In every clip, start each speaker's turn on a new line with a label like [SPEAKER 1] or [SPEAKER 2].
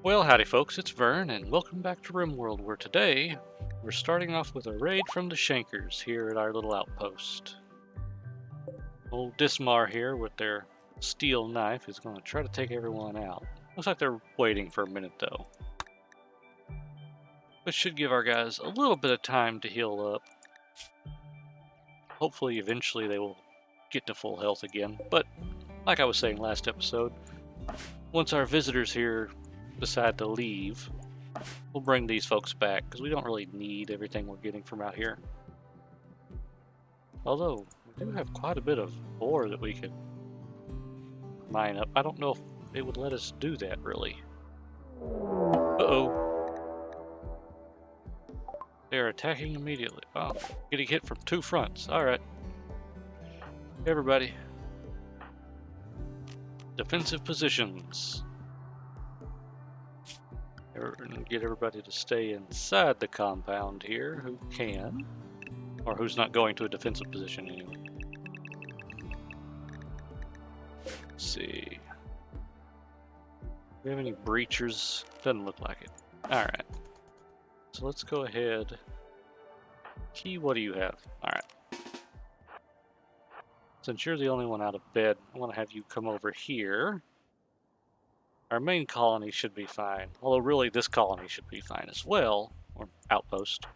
[SPEAKER 1] Well, howdy folks, it's Vern, and welcome back to Rimworld, where today we're starting off with a raid from the Shankers here at our little outpost. Old Dismar here with their steel knife is going to try to take everyone out. Looks like they're waiting for a minute though. Which should give our guys a little bit of time to heal up. Hopefully eventually they will get to full health again, but like I was saying last episode, once our visitors here decide to leave, we'll bring these folks back because we don't really need everything we're getting from out here. Although we do have quite a bit of ore that we could mine up. I don't know if it would let us do that really. Uh-oh. They're attacking immediately. Oh, getting hit from two fronts. Alright. Everybody. Defensive positions. And get everybody to stay inside the compound here who can, or who's not going to a defensive position anyway. Let's see. Do we have any breachers? Doesn't look like it. Alright. So let's go ahead. Key, what do you have? Alright. Since you're the only one out of bed, I want to have you come over here. Our main colony should be fine, although really this colony should be fine as well, or outpost.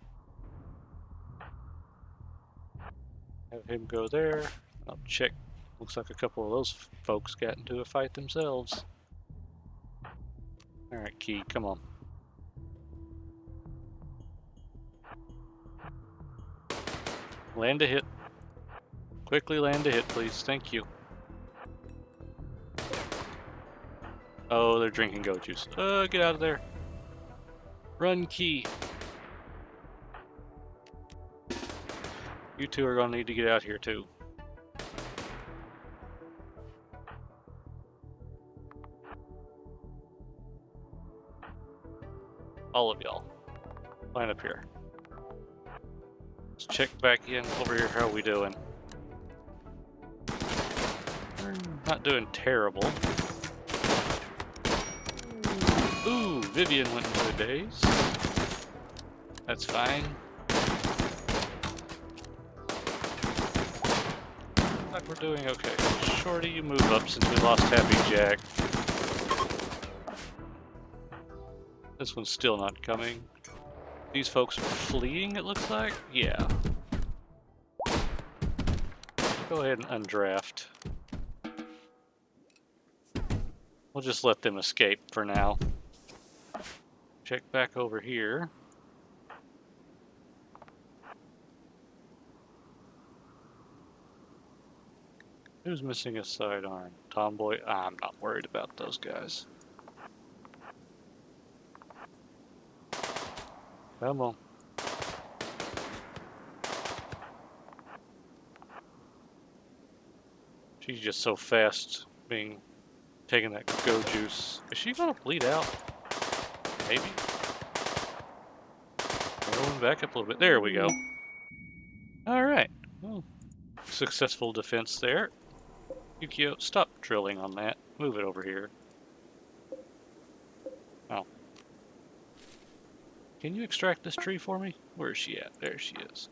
[SPEAKER 1] Have him go there. I'll check. Looks like a couple of those folks got into a fight themselves. Alright, Key, come on. Land a hit. Quickly land a hit, please. Thank you. Oh, they're drinking goat juice. Get out of there. Run, Key. You two are gonna need to get out here too. All of y'all. Line up here. Let's check back in over here. How are we doing? We're not doing terrible. Ooh, Vivian went into a daze. That's fine. Looks like we're doing okay. Shorty, you move up since we lost Happy Jack. This one's still not coming. These folks are fleeing, it looks like? Yeah. Go ahead and undraft. We'll just let them escape for now. Check back over here. Who's missing a sidearm? Tomboy? I'm not worried about those guys. Come on. She's just so fast taking that go juice. Is she gonna bleed out? Maybe. Going back up a little bit. There we go. Alright. Well, successful defense there. Yukio, stop drilling on that. Move it over here. Oh. Can you extract this tree for me? Where is she at? There she is.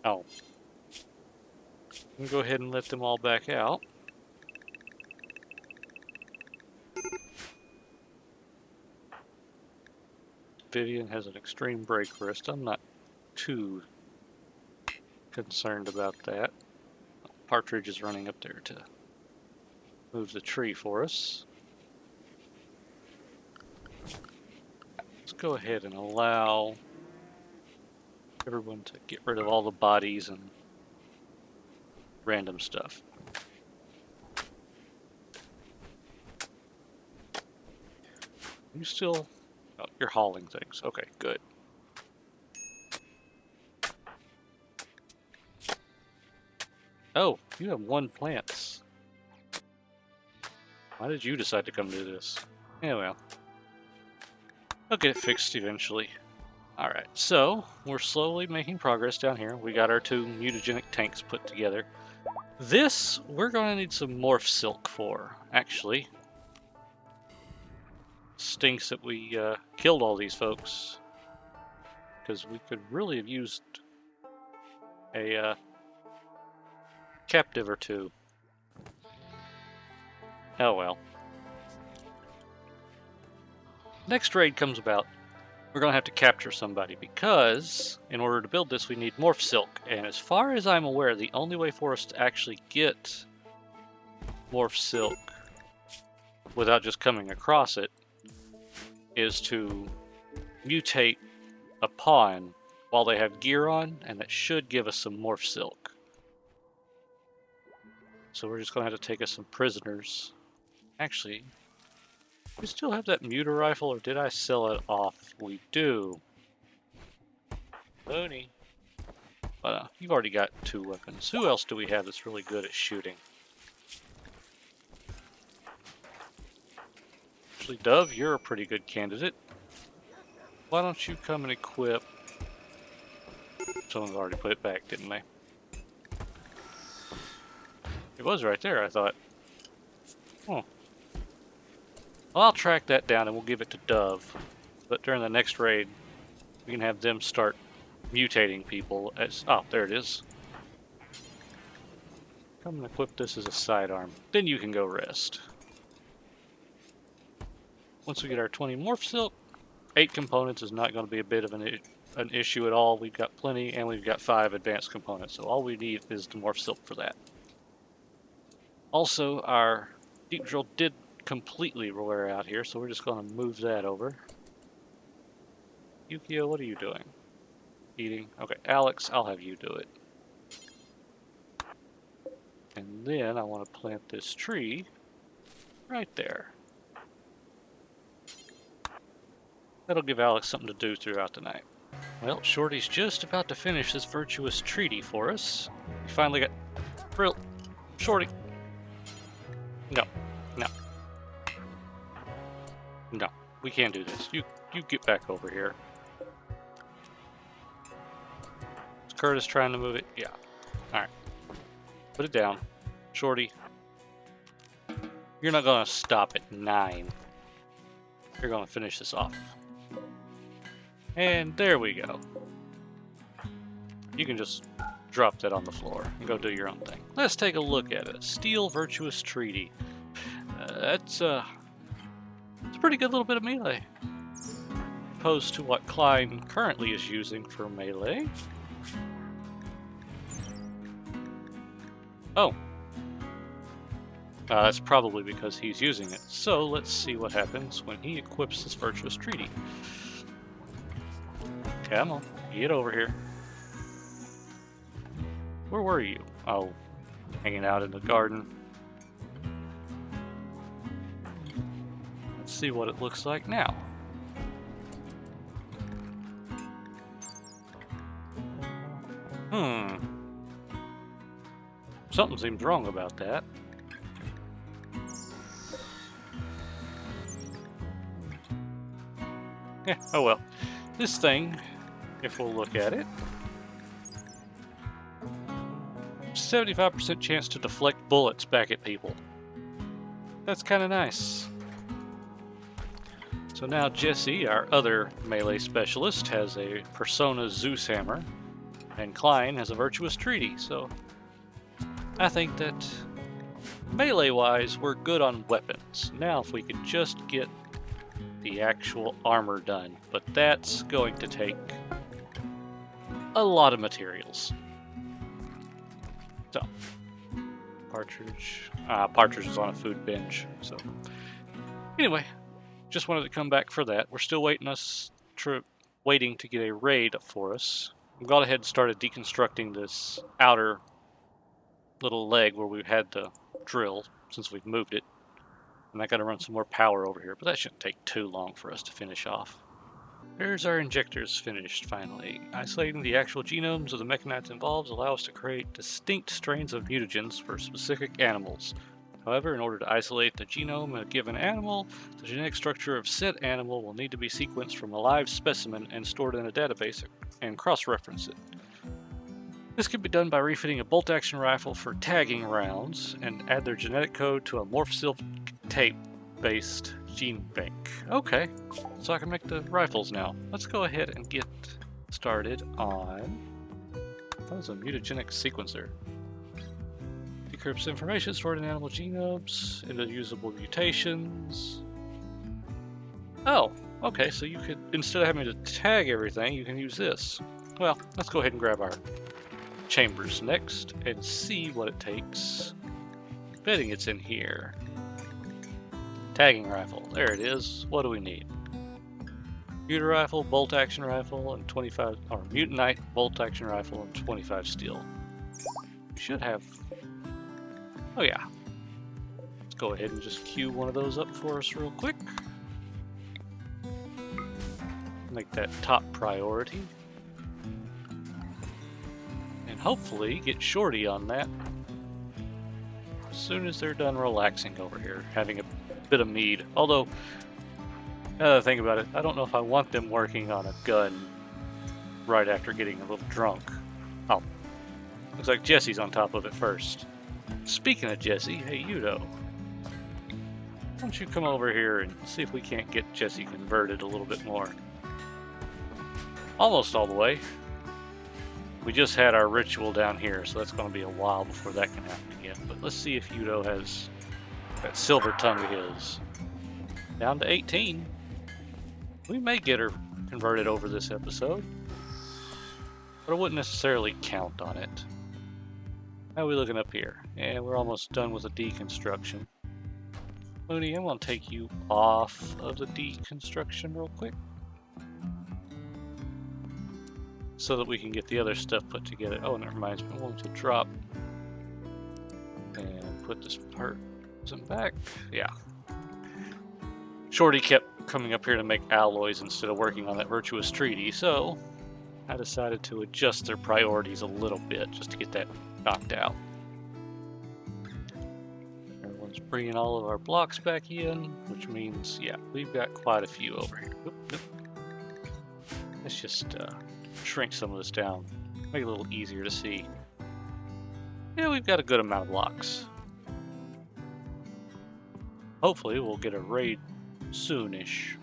[SPEAKER 1] Oh. I'm gonna go ahead and let them all back out. Vivian has an extreme break wrist. I'm not too concerned about that. Partridge is running up there to move the tree for us. Let's go ahead and allow everyone to get rid of all the bodies and random stuff. You still... Oh, you're hauling things. Okay, good. Oh, you have one plants. Why did you decide to come do this? Yeah, well. I'll get it fixed eventually. Alright, so we're slowly making progress down here. We got our two mutagenic tanks put together. This, we're going to need some morph silk for, actually. stinks that we killed all these folks, because we could really have used a captive or two. Oh well. Next raid comes about. We're going to have to capture somebody, because in order to build this we need morph silk, and as far as I'm aware the only way for us to actually get morph silk without just coming across it is to mutate a pawn while they have gear on, and that should give us some morph silk. So we're just going to have to take us some prisoners. Actually, we still have that muter rifle, or did I sell it off? We do. Looney. But you've already got 2 weapons. Who else do we have that's really good at shooting? Actually, Dove, you're a pretty good candidate. Why don't you come and equip... Someone's already put it back, didn't they? It was right there, I thought. Oh. Well, I'll track that down and we'll give it to Dove. But during the next raid, we can have them start mutating people as... Oh, there it is. Come and equip this as a sidearm. Then you can go rest. Once we get our 20 morph silk, 8 components is not going to be a bit of an issue at all. We've got plenty, and we've got 5 advanced components, so all we need is the morph silk for that. Also, our deep drill did completely wear out here, so we're just going to move that over. Yukio, what are you doing? Eating? Okay, Alex, I'll have you do it. And then I want to plant this tree right there. That'll give Alex something to do throughout the night. Well, Shorty's just about to finish this virtuous treaty for us. We finally got... Real... Shorty! No. No. No. We can't do this. You get back over here. Is Curtis trying to move it? Yeah. Alright. Put it down. Shorty. You're not gonna stop at 9. You're gonna finish this off. And there we go. You can just drop that on the floor and go do your own thing. Let's take a look at it. Steel Virtuous Treaty. It's a pretty good little bit of melee. Opposed to what Klein currently is using for melee. Oh. That's probably because he's using it. So let's see what happens when he equips this Virtuous Treaty. Come on, get over here. Where were you? Oh, hanging out in the garden. Let's see what it looks like now. Something seems wrong about that. Yeah, oh well. This thing, if we'll look at it, 75% chance to deflect bullets back at people. That's kind of nice. So now Jesse, our other melee specialist, has a Persona Zeus Hammer, and Klein has a Virtuous Treaty, so I think that melee-wise, we're good on weapons. Now if we could just get the actual armor done, but that's going to take a lot of materials. So, Partridge is on a food binge, so anyway, just wanted to come back for that. We're still waiting to get a raid for us. We've gone ahead and started deconstructing this outer little leg where we've had the drill since we've moved it. And I gotta run some more power over here, but that shouldn't take too long for us to finish off. There's our injectors finished, finally. Isolating the actual genomes of the mechanites involved allow us to create distinct strains of mutagens for specific animals. However, in order to isolate the genome of a given animal, the genetic structure of said animal will need to be sequenced from a live specimen and stored in a database and cross-reference it. This can be done by refitting a bolt-action rifle for tagging rounds and add their genetic code to a morph silk tape based gene bank. Okay, so I can make the rifles now. Let's go ahead and get started on... That was a mutagenic sequencer. Decrypts information stored in animal genomes into usable mutations. Oh, okay, so you could, instead of having to tag everything, you can use this. Well, let's go ahead and grab our chambers next and see what it takes. Betting it's in here. Tagging rifle, there it is. What do we need? Computer rifle, bolt action rifle, and 25, or mutanite bolt action rifle and 25 steel. We should have, oh yeah. Let's go ahead and just queue one of those up for us real quick. Make that top priority. And hopefully get Shorty on that as soon as they're done relaxing over here, having a bit of mead. Although, now that I think about it, I don't know if I want them working on a gun right after getting a little drunk. Oh, looks like Jesse's on top of it first. Speaking of Jesse, hey Udo, why don't you come over here and see if we can't get Jesse converted a little bit more. Almost all the way. We just had our ritual down here, so that's going to be a while before that can happen again. But let's see if Udo has that silver tongue of his. Down to 18. We may get her converted over this episode, but I wouldn't necessarily count on it. How are we looking up here? And we're almost done with the deconstruction. Mooney, I'm going to take you off of the deconstruction real quick, so that we can get the other stuff put together. Oh, and that reminds me, I'm going to drop and put this person back. Yeah. Shorty kept coming up here to make alloys instead of working on that virtuous treaty, so I decided to adjust their priorities a little bit just to get that knocked out. Everyone's bringing all of our blocks back in, which means, yeah, we've got quite a few over here. Oop. Let's just shrink some of this down, make it a little easier to see. Yeah, we've got a good amount of blocks. Hopefully we'll get a raid soonish.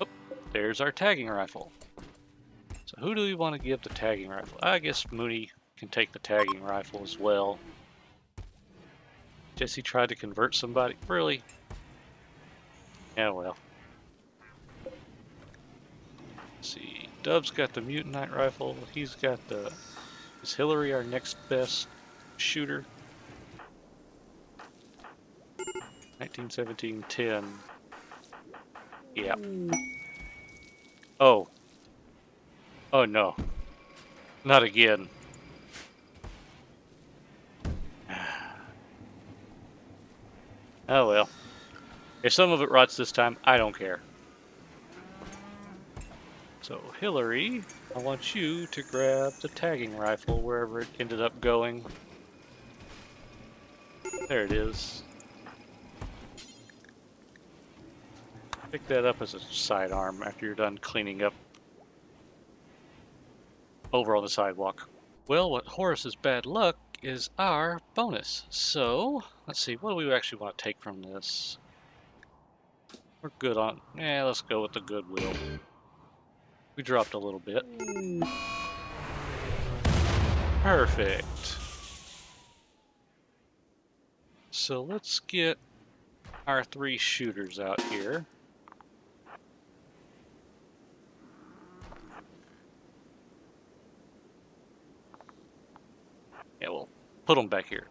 [SPEAKER 1] Oh, there's our tagging rifle. So who do we want to give the tagging rifle? I guess Mooney can take the tagging rifle as well. Jesse tried to convert somebody. Really? Yeah, well. Let's see. Dub's got the mutanite rifle. He's got the... Is Hillary our next best shooter? 1917 10. Yeah. Oh. Oh no. Not again. Oh well. If some of it rots this time, I don't care. So Hillary, I want you to grab the tagging rifle wherever it ended up going. There it is. Pick that up as a sidearm after you're done cleaning up over on the sidewalk. Well, what Horace's bad luck is our bonus. So, let's see, what do we actually want to take from this? We're good on... let's go with the goodwill. We dropped a little bit. Perfect. So let's get our 3 shooters out here. Yeah, we'll put them back here.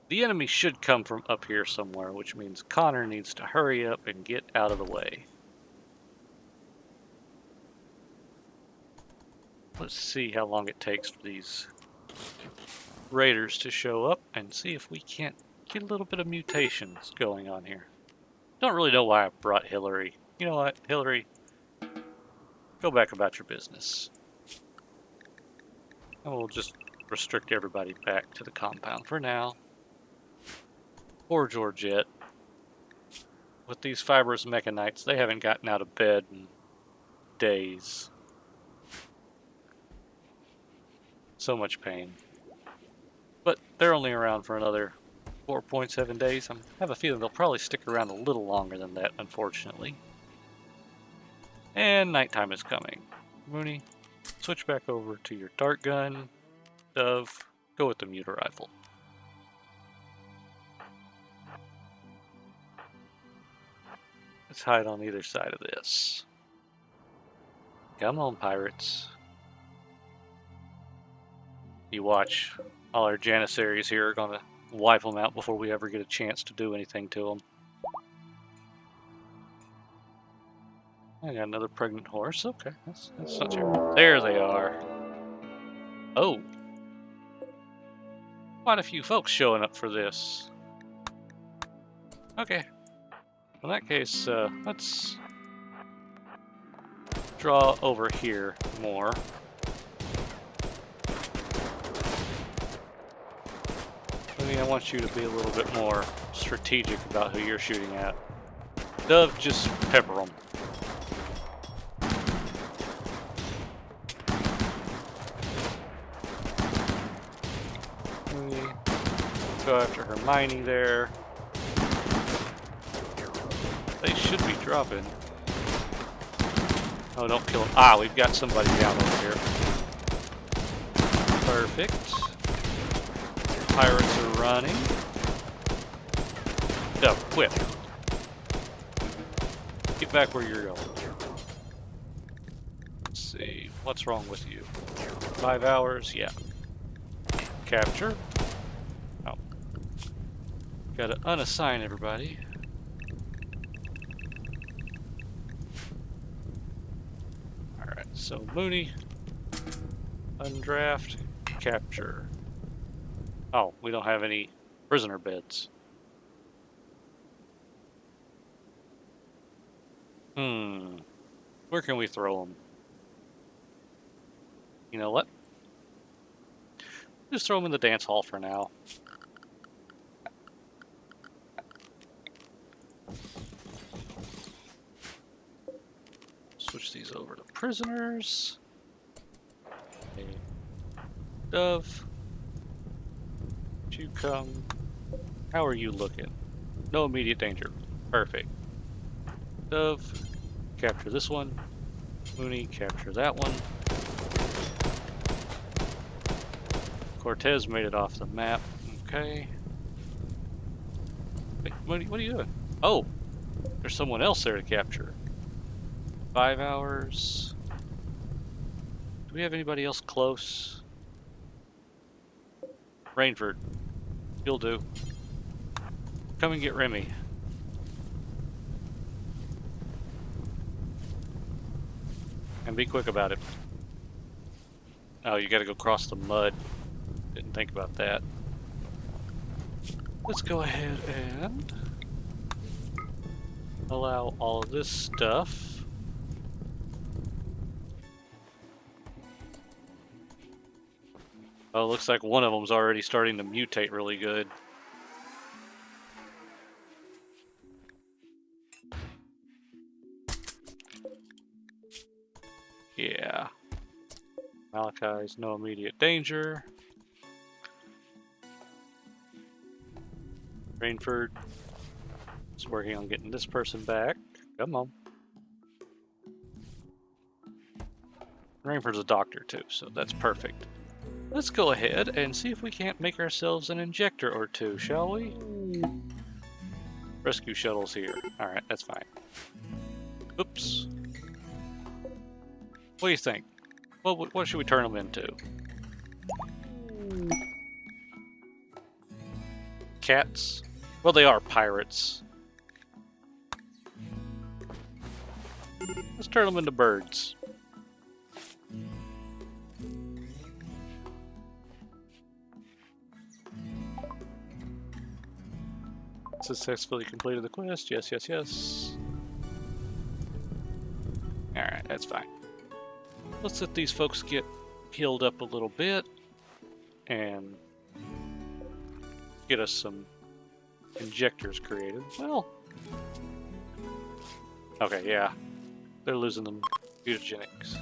[SPEAKER 1] The enemy should come from up here somewhere, which means Connor needs to hurry up and get out of the way. Let's see how long it takes for these raiders to show up and see if we can't get a little bit of mutations going on here. Don't really know why I brought Hillary. You know what, Hillary? Go back about your business. And we'll just restrict everybody back to the compound for now. Poor Georgette. With these fibrous mechanites, they haven't gotten out of bed in days. So much pain. But they're only around for another 4.7 days. I have a feeling they'll probably stick around a little longer than that, unfortunately. And nighttime is coming. Mooney, switch back over to your dart gun. Dove, go with the muter rifle. Let's hide on either side of this. Come on, pirates. You watch. All our Janissaries here are going to wipe them out before we ever get a chance to do anything to them. I got another pregnant horse. Okay, that's not terrible. There they are. Oh. Quite a few folks showing up for this. Okay. In that case, let's draw over here more. I want you to be a little bit more strategic about who you're shooting at. Dove, just pepper them. Go after Hermione there. They should be dropping. Oh, don't kill him. Ah, we've got somebody down over here. Perfect. Pirates are running. No, quit. Get back where you're going. Let's see. What's wrong with you? 5 hours? Yeah. Capture. Oh. Gotta unassign everybody. Alright, so Mooney. Undraft. Capture. Oh, we don't have any prisoner beds. Where can we throw them? You know what? Just throw them in the dance hall for now. Switch these over to prisoners. Okay. Dove. You come. How are you looking? No immediate danger. Perfect. Dove, capture this one. Mooney, capture that one. Cortez made it off the map. Okay. Wait, Mooney, what are you doing? Oh, there's someone else there to capture. 5 hours. Do we have anybody else close? Rainford. You'll do. Come and get Remy. And be quick about it. Oh, you gotta go across the mud. Didn't think about that. Let's go ahead and allow all of this stuff. Oh, looks like one of them's already starting to mutate really good. Yeah. Malachi's no immediate danger. Rainford is working on getting this person back. Come on. Rainford's a doctor too, so that's perfect. Let's go ahead and see if we can't make ourselves an injector or two, shall we? Rescue shuttle's here. Alright, that's fine. Oops. What do you think? What should we turn them into? Cats? Well, they are pirates. Let's turn them into birds. Successfully completed the quest. Yes, yes, yes. Alright, that's fine. Let's let these folks get healed up a little bit and get us some injectors created. Well, okay, yeah. They're losing them mutagenics.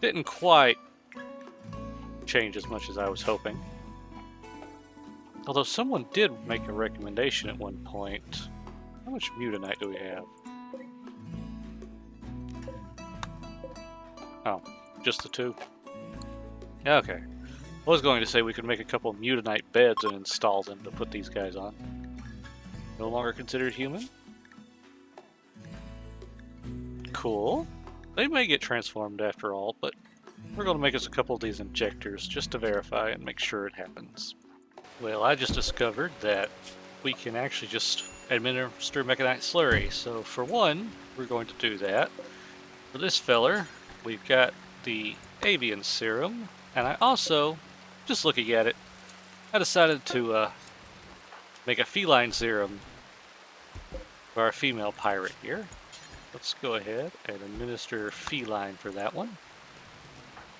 [SPEAKER 1] Didn't quite change as much as I was hoping. Although someone did make a recommendation at one point. How much mutinite do we have? Oh, just the 2? Okay. I was going to say we could make a couple mutinite beds and install them to put these guys on. No longer considered human? Cool. They may get transformed after all, but we're going to make us a couple of these injectors just to verify and make sure it happens. Well, I just discovered that we can actually just administer mechanite slurry. So for one, we're going to do that. For this feller, we've got the avian serum, and I also, just looking at it, I decided to make a feline serum for our female pirate here. Let's go ahead and administer feline for that one.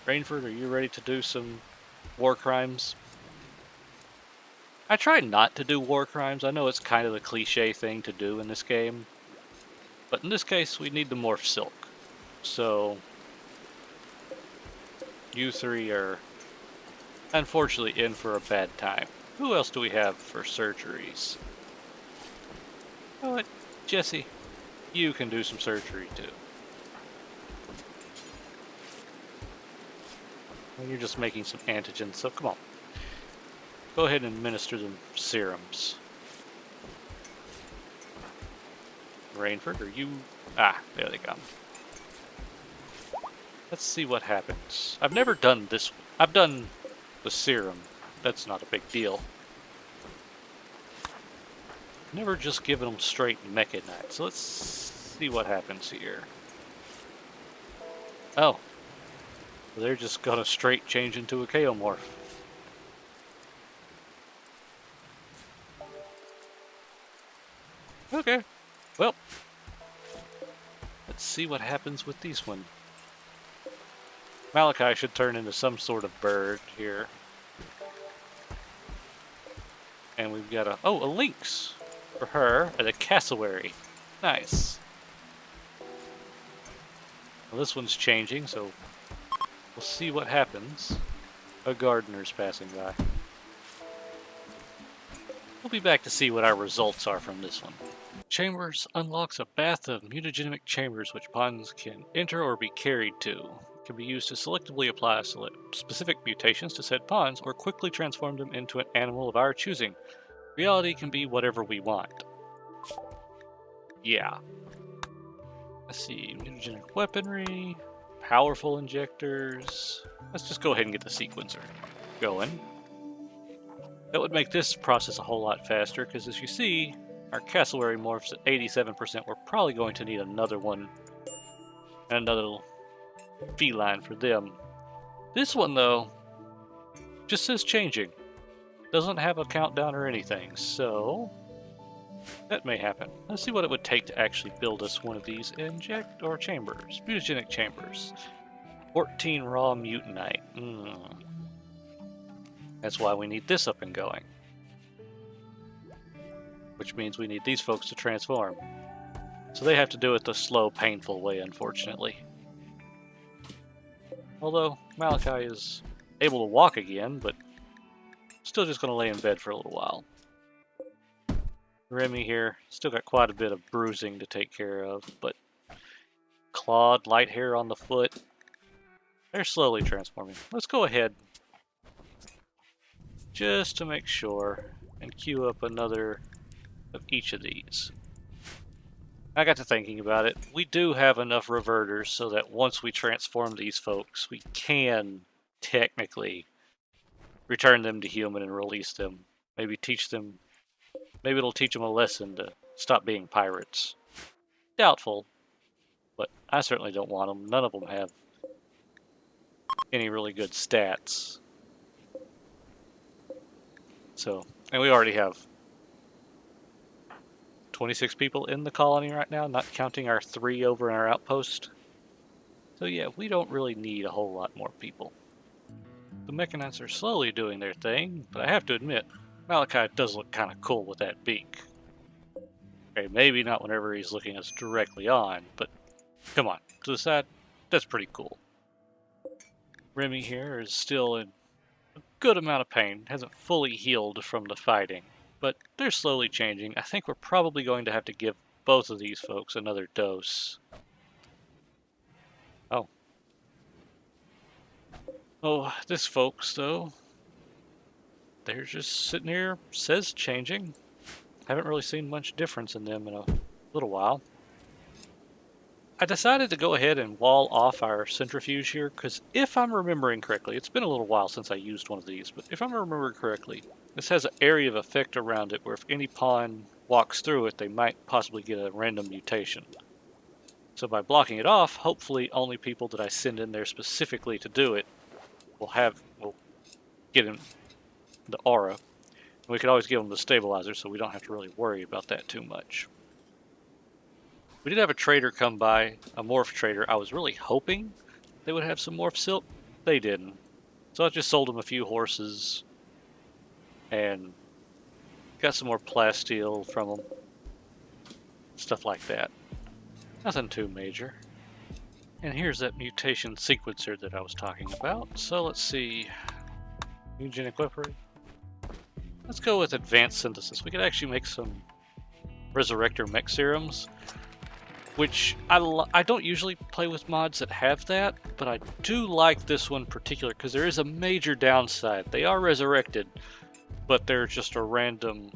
[SPEAKER 1] Rainford, are you ready to do some war crimes? I try not to do war crimes. I know it's kind of the cliche thing to do in this game. But in this case, we need to morph silk. So, you three are unfortunately in for a bad time. Who else do we have for surgeries? You know what, Jesse? You can do some surgery too. Well, you're just making some antigens, so come on. Go ahead and administer them serums. Rainford, are you... Ah, there they come. Let's see what happens. I've never done this one. I've done the serum. That's not a big deal. Never just given them straight mechanite. So let's see what happens here. Oh. They're just gonna straight change into a chaomorph. Okay. Well. Let's see what happens with these one. Malachi should turn into some sort of bird here. And we've got a lynx for her and a cassowary. Nice. Well, this one's changing, so we'll see what happens. A gardener's passing by. We'll be back to see what our results are from this one. Chambers unlocks a bath of mutagenic chambers which pawns can enter or be carried to. It can be used to selectively apply specific mutations to said pawns or quickly transform them into an animal of our choosing. Reality can be whatever we want. Yeah. Let's see, mutagenic weaponry, powerful injectors. Let's just go ahead and get the sequencer going. That would make this process a whole lot faster, because as you see, our cassowary morphs at 87%. We're probably going to need another one, and another feline for them. This one, though, just says changing. Doesn't have a countdown or anything, so that may happen. Let's see what it would take to actually build us one of these chambers. Mutagenic chambers. 14 raw mutinite. That's why we need this up and going. Which means we need these folks to transform. So they have to do it the slow, painful way, unfortunately. Although Malachi is able to walk again, but still just going to lay in bed for a little while. Remy here, still got quite a bit of bruising to take care of, but clawed, light hair on the foot. They're slowly transforming. Let's go ahead, just to make sure, and queue up another of each of these. I got to thinking about it. We do have enough reverters so that once we transform these folks, we can technically return them to human and release them. Maybe it'll teach them a lesson to stop being pirates. Doubtful, but I certainly don't want them. None of them have any really good stats. So, and we already have 26 people in the colony right now, not counting our 3 over in our outpost. So yeah, we don't really need a whole lot more people. The mechanites are slowly doing their thing, but I have to admit, Malachi does look kind of cool with that beak. Okay, maybe not whenever he's looking us directly on, but come on, to the side, that's pretty cool. Remy here is still in good amount of pain. Hasn't fully healed from the fighting, but they're slowly changing. I think we're probably going to have to give both of these folks another dose. Oh. Oh, this folks, though, they're just sitting here, says changing. Haven't really seen much difference in them in a little while. I decided to go ahead and wall off our centrifuge here, because if I'm remembering correctly, it's been a little while since I used one of these, but if I'm remembering correctly, this has an area of effect around it where if any pawn walks through it, they might possibly get a random mutation. So by blocking it off, hopefully only people that I send in there specifically to do it will get in the aura. We could always give them the stabilizer, so we don't have to really worry about that too much. We did have a trader come by, a morph trader. I was really hoping they would have some morph silk. They didn't. So I just sold them a few horses and got some more plasteel from them. Stuff like that. Nothing too major. And here's that mutation sequencer that I was talking about. So let's see. Mutagenic weaponry. Let's go with advanced synthesis. We could actually make some resurrector mech serums, which I don't usually play with mods that have that, but I do like this one particular because there is a major downside. They are resurrected, but they're just a random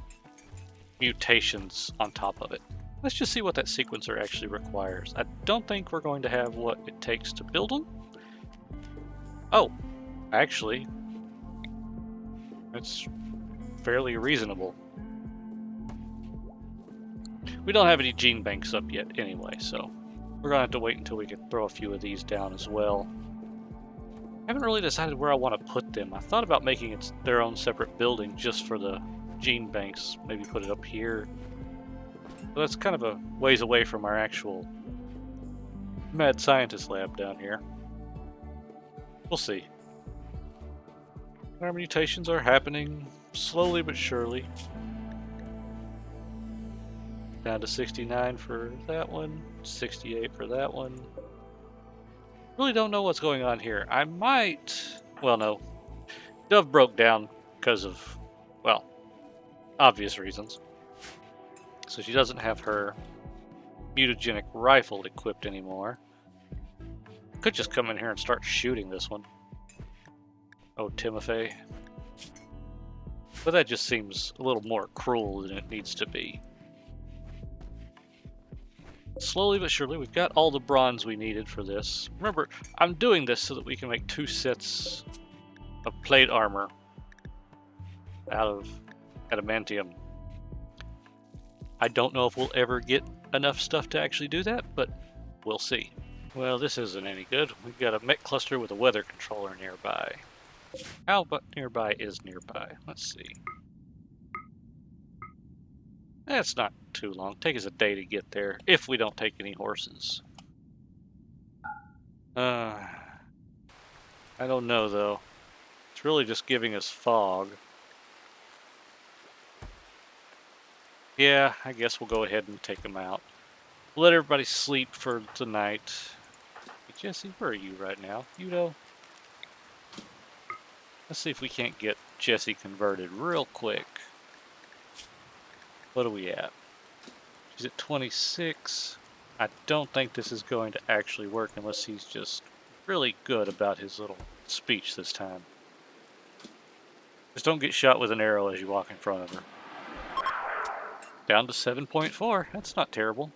[SPEAKER 1] mutations on top of it. Let's just see what that sequencer actually requires. I don't think we're going to have what it takes to build them. Oh, actually, it's fairly reasonable. We don't have any gene banks up yet anyway, so we're going to have to wait until we can throw a few of these down as well. I haven't really decided where I want to put them. I thought about making it their own separate building just for the gene banks. Maybe put it up here. But that's kind of a ways away from our actual mad scientist lab down here. We'll see. Our mutations are happening slowly but surely. Down to 69 for that one, 68 for that one. Really don't know what's going on here. I might... Well, no. Dove broke down because of, well, obvious reasons. So she doesn't have her mutagenic rifle equipped anymore. Could just come in here and start shooting this one. Oh, Timothy. But that just seems a little more cruel than it needs to be. Slowly but surely, we've got all the bronze we needed for this. Remember, I'm doing this so that we can make 2 sets of plate armor out of adamantium. I don't know if we'll ever get enough stuff to actually do that, but we'll see. Well, this isn't any good. We've got a mech cluster with a weather controller nearby. How about nearby is nearby? Let's see. That's not too long. Take us a day to get there, if we don't take any horses. I don't know, though. It's really just giving us fog. Yeah, I guess we'll go ahead and take them out. Let everybody sleep for tonight. Hey, Jesse, where are you right now? You know? Let's see if we can't get Jesse converted real quick. What are we at? She's at 26. I don't think this is going to actually work unless he's just really good about his little speech this time. Just don't get shot with an arrow as you walk in front of her. Down to 7.4. That's not terrible.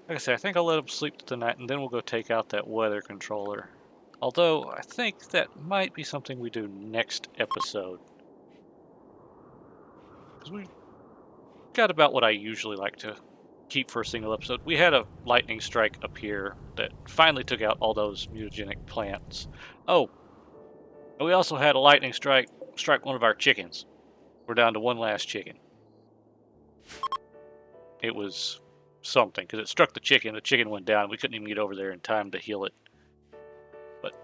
[SPEAKER 1] Like I say, I think I'll let him sleep tonight and then we'll go take out that weather controller. Although, I think that might be something we do next episode. Because we've got about what I usually like to keep for a single episode. We had a lightning strike up here that finally took out all those mutagenic plants. Oh, and we also had a lightning strike one of our chickens. We're down to one last chicken. It was something, because it struck the chicken went down, we couldn't even get over there in time to heal it. But,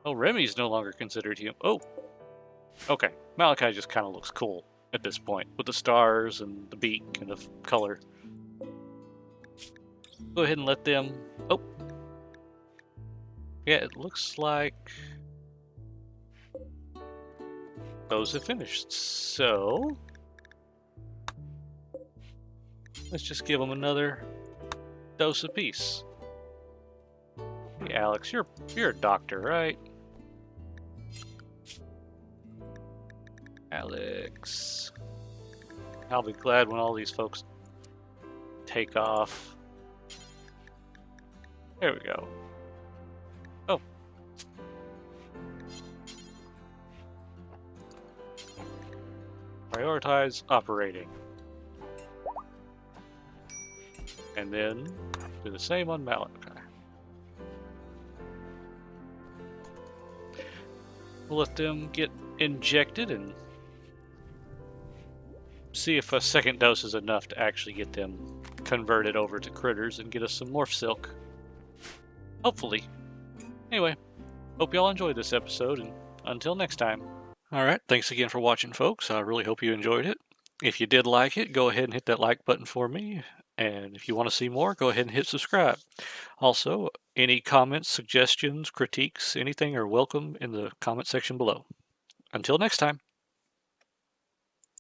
[SPEAKER 1] oh, Remy's no longer considered human. Oh, okay, Malachi just kind of looks cool at this point, with the stars and the beak and the color. Go ahead and let them... Oh! Yeah, it looks like those have finished. So let's just give them another dose apiece. Hey, Alex, you're a doctor, right? Alex. I'll be glad when all these folks take off. There we go. Oh. Prioritize operating. And then do the same on Malachi. We'll let them get injected and see if a second dose is enough to actually get them converted over to critters and get us some morph silk. Hopefully. Anyway, hope y'all enjoyed this episode, and until next time. Alright, thanks again for watching, folks. I really hope you enjoyed it. If you did like it, go ahead and hit that like button for me. And if you want to see more, go ahead and hit subscribe. Also, any comments, suggestions, critiques, anything are welcome in the comment section below. Until next time.